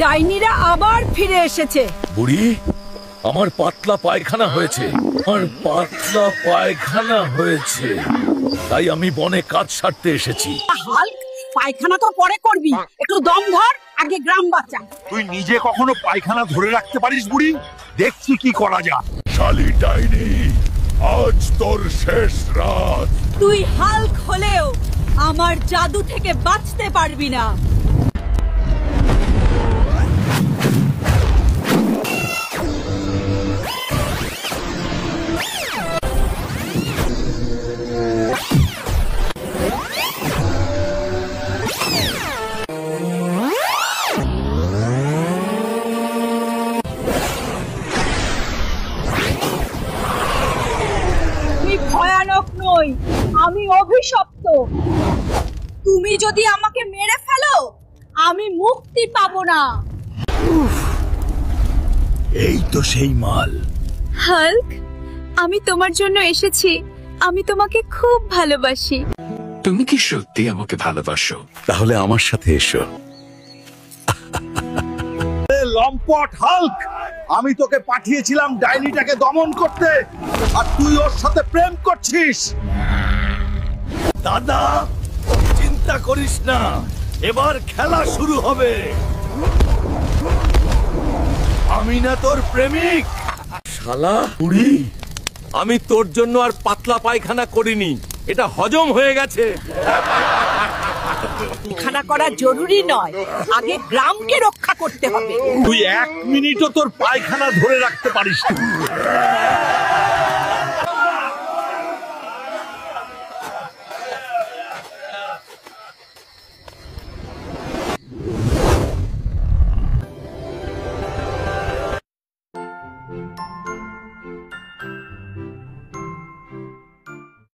ডাইনিরা আবার ফিরে এসেছে। বুড়ি, আমার পাতলা পায়খানা হয়েছে, তাই আমি বনে কাজ সারতে এসেছি। হাল্ক, পায়খানা তো পরে করবি, একটু দম ধর, আগে গ্রাম বাঁচা। তুই নিজে কখনো পায়খানা ধরে রাখতে পারিস বুড়ি? দেখছি কি করা যায়। শালি ডাইনি, আজ তোর শেষ রাত। তুই হাল্ক হলেও আমার জাদু থেকে বাঁচতে পারবি না। ভয়ানক নই, আমি অভিশপ্ত। তুমি যদি আমাকে মেরে ফেলো, আমি মুক্তি পাবো না। এই তো সেই মাল। হাল্ক, আমি তোমার জন্য এসেছি। আমি তোমাকে খুব ভালোবাসি। তুমি কি সত্যি আমাকে ভালোবাসো? তাহলে আমার সাথে এসো। লম্পট হাল্ক, আমি তোকে পাঠিয়েছিলাম ডাইনিটাকে দমন করতে, আর তুই ওর সাথে প্রেম করছিস। দাদা, চিন্তা করিস না, এবার খেলা শুরু হবে। আমি না তোর প্রেমিক। শালা বুড়ি, আমি তোর জন্য আর পাতলা পায়খানা করিনি, এটা হজম হয়ে গেছে। পায়খানা করা জরুরি নয়, আগে গ্রামকে রক্ষা করতে হবে। তুই 1 মিনিটও তোর পায়খানা ধরে রাখতে পারিস না।